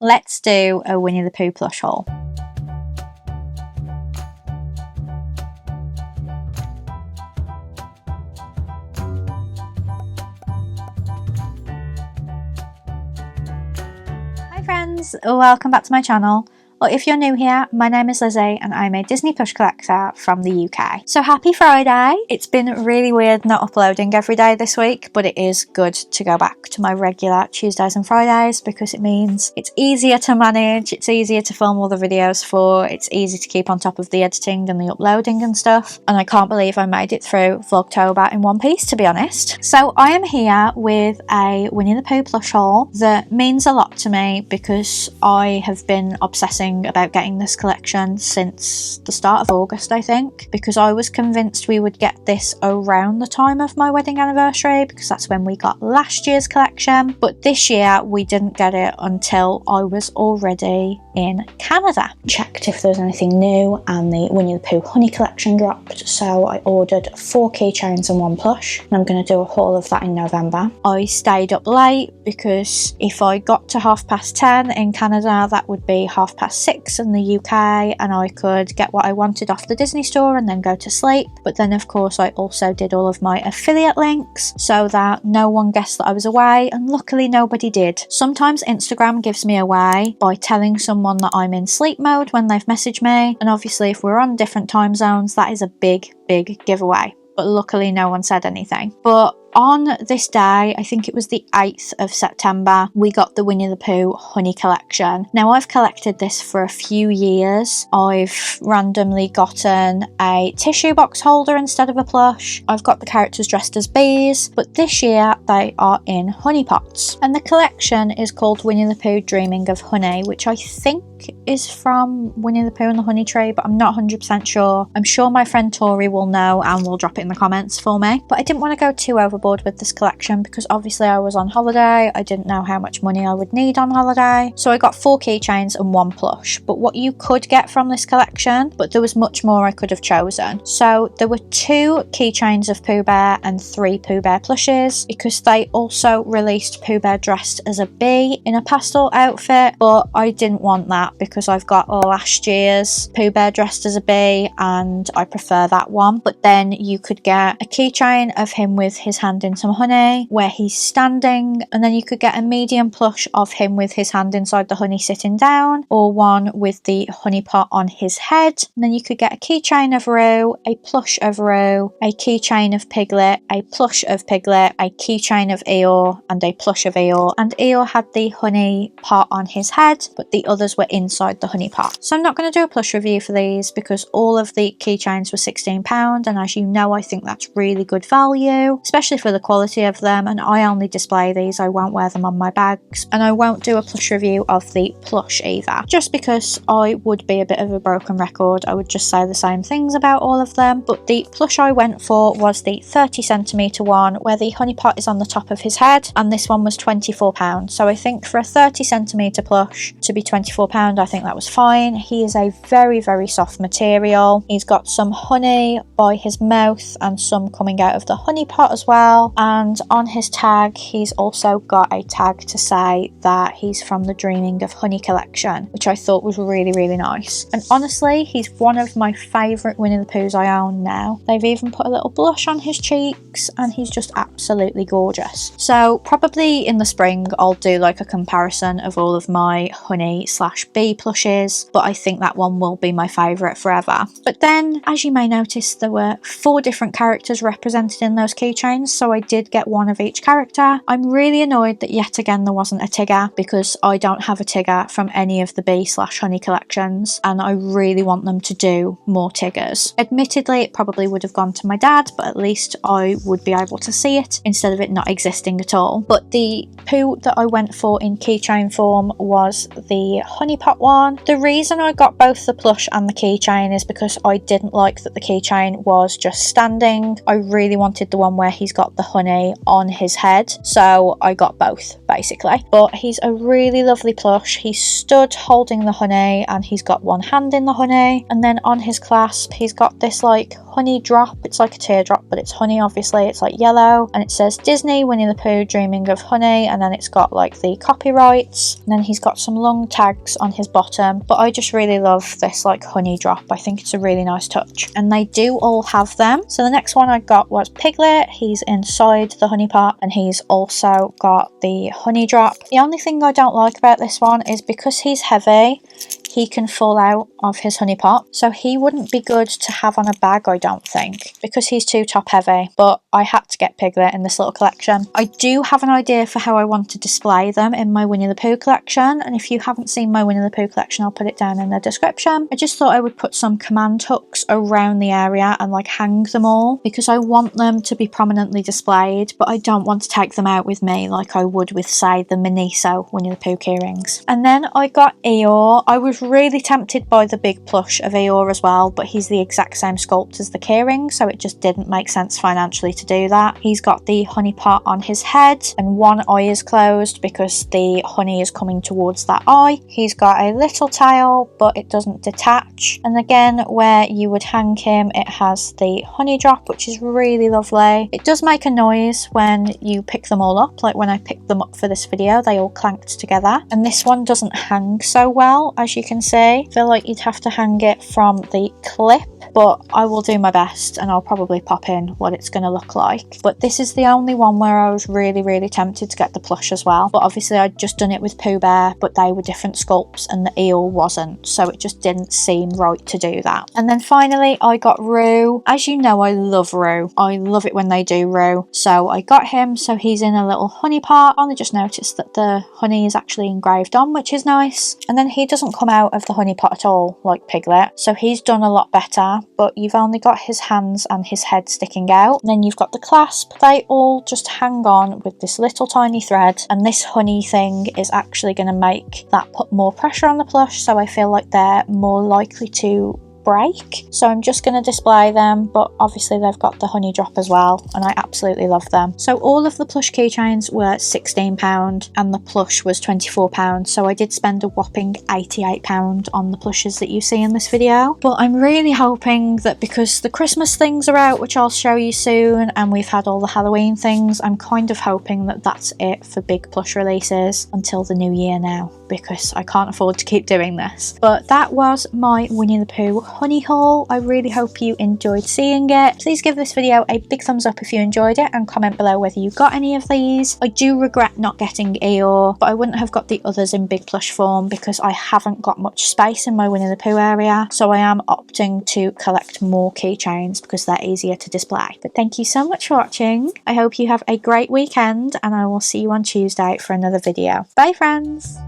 let's do a Winnie the Pooh plush haul. Hi friends, welcome back to my channel. Well, if you're new here, my name is Lizzie and I'm a Disney plush collector from the UK. So happy Friday! It's been really weird not uploading every day this week, but it is good to go back to my regular Tuesdays and Fridays because it means it's easier to manage, it's easier to film all the videos for, it's easy to keep on top of the editing and the uploading and stuff. And I can't believe I made it through Vlogtober in one piece, to be honest. So I am here with a Winnie the Pooh plush haul that means a lot to me because I have been obsessing about getting this collection since the start of August, I think, because I was convinced we would get this around the time of my wedding anniversary because that's when we got last year's collection, but this year we didn't get it until I was already in Canada. Checked if there was anything new and the Winnie the Pooh honey collection dropped, so I ordered 4 keychains and 1 plush, and I'm going to do a haul of that in November. I stayed up late because if I got to 10:30 in Canada, that would be 6:30 in the UK, and I could get what I wanted off the Disney store and then go to sleep. But then of course I also did all of my affiliate links so that no one guessed that I was away, and luckily nobody did. Sometimes Instagram gives me away by telling someone that I'm in sleep mode when they've messaged me, and obviously if we're on different time zones that is a big giveaway, but luckily no one said anything. But on this day, I think it was the 8th of September, we got the Winnie the Pooh honey collection. Now I've collected this for a few years. I've randomly gotten a tissue box holder instead of a plush. I've got the characters dressed as bees, but this year they are in honey pots. And the collection is called Winnie the Pooh Dreaming of Honey, which I think is from Winnie the Pooh and the Honey Tree, but I'm not 100% sure. I'm sure my friend Tori will know and will drop it in the comments for me. But I didn't want to go too overboard with this collection because obviously I was on holiday. I didn't know how much money I would need on holiday, so I got 4 keychains and 1 plush. But what you could get from this collection, but there was much more I could have chosen. So there were 2 keychains of Pooh Bear and 3 Pooh Bear plushes, because they also released Pooh Bear dressed as a bee in a pastel outfit, but I didn't want that because I've got last year's Pooh Bear dressed as a bee and I prefer that one. But then you could get a keychain of him with his hand in some honey where he's standing, and then you could get a medium plush of him with his hand inside the honey sitting down, or one with the honey pot on his head. And then you could get a keychain of Roo, a plush of Roo, a keychain of Piglet, a plush of Piglet, a keychain of Eeyore, and a plush of Eeyore. And Eeyore had the honey pot on his head, but the others were inside the honey pot. So I'm not going to do a plush review for these because all of the keychains were £16, and as you know, I think that's really good value, especially for the quality of them, and I only display these. I won't wear them on my bags, and I won't do a plush review of the plush either, just because I would be a bit of a broken record. I would just say the same things about all of them. But the plush I went for was the 30cm one where the honey pot is on the top of his head, and this one was £24. So I think for a 30cm plush to be £24, I think that was fine. He is a very soft material. He's got some honey by his mouth and some coming out of the honey pot as well, and on his tag he's also got a tag to say that he's from the Dreaming of Honey collection, which I thought was really nice. And honestly, he's one of my favourite Winnie the Poohs I own now. They've even put a little blush on his cheeks and he's just absolutely gorgeous. So probably in the spring I'll do like a comparison of all of my honey / bee plushes, but I think that one will be my favourite forever. But then, as you may notice, there were 4 different characters represented in those keychains, so I did get one of each character. I'm really annoyed that yet again there wasn't a Tigger, because I don't have a Tigger from any of the bee / honey collections, and I really want them to do more Tiggers. Admittedly, it probably would have gone to my dad, but at least I would be able to see it instead of it not existing at all. But the Pooh that I went for in keychain form was the honey pot one. The reason I got both the plush and the keychain is because I didn't like that the keychain was just standing. I really wanted the one where he's got got the honey on his head, so I got both basically. But he's a really lovely plush. He's stood holding the honey and he's got one hand in the honey, and then on his clasp he's got this like honey drop. It's like a teardrop, but it's honey obviously. It's like yellow, and it says Disney, Winnie the Pooh, dreaming of honey, and then it's got like the copyrights, and then he's got some long tags on his bottom. But I just really love this like honey drop. I think it's a really nice touch, and they do all have them. So the next one I got was Piglet. He's inside the honey pot, and he's also got the honey drop. The only thing I don't like about this one is because he's heavy, he can fall out of his honey pot, so he wouldn't be good to have on a bag, I don't think, because he's too top heavy. But I had to get Piglet in this little collection. I do have an idea for how I want to display them in my Winnie the Pooh collection, and if you haven't seen my Winnie the Pooh collection, I'll put it down in the description. I just thought I would put some command hooks around the area and like hang them all, because I want them to be prominently displayed, but I don't want to take them out with me like I would with, say, the Miniso Winnie the Pooh keyrings. And then I got Eeyore. I was really tempted by the big plush of Eeyore as well, but he's the exact same sculpt as the keyring, so it just didn't make sense financially to do that. He's got the honey pot on his head and one eye is closed because the honey is coming towards that eye. He's got a little tail, but it doesn't detach, and again where you would hang him it has the honey drop, which is really lovely. It does make a noise when you pick them all up, like when I picked them up for this video they all clanked together, and this one doesn't hang so well, as you can see. I feel like you'd have to hang it from the clip, but I will do my best and I'll probably pop in what it's going to look like. But this is the only one where I was really tempted to get the plush as well, but obviously I'd just done it with Pooh Bear, but they were different sculpts and the eel wasn't, so it just didn't seem right to do that. And then finally I got Roo. As you know, I love Roo. I love it when they do Roo, so I got him. So he's in a little honey pot. I only just noticed that the honey is actually engraved on, which is nice, and then he doesn't come out of the honey pot at all like Piglet, so he's done a lot better, but you've only got his hands and his head sticking out. And then you've got the clasp. They all just hang on with this little tiny thread, and this honey thing is actually going to make that put more pressure on the plush, so I feel like they're more likely to break. So I'm just going to display them, but obviously they've got the honey drop as well, and I absolutely love them. So all of the plush keychains were £16 and the plush was £24, so I did spend a whopping £88 on the plushes that you see in this video. But I'm really hoping that because the Christmas things are out, which I'll show you soon, and we've had all the Halloween things, I'm kind of hoping that that's it for big plush releases until the new year now, because I can't afford to keep doing this. But that was my Winnie the Pooh honey haul. I really hope you enjoyed seeing it. Please give this video a big thumbs up if you enjoyed it, and comment below whether you got any of these. I do regret not getting Eeyore, but I wouldn't have got the others in big plush form because I haven't got much space in my Winnie the Pooh area, so I am opting to collect more keychains because they're easier to display. But thank you so much for watching. I hope you have a great weekend, and I will see you on Tuesday for another video. Bye friends!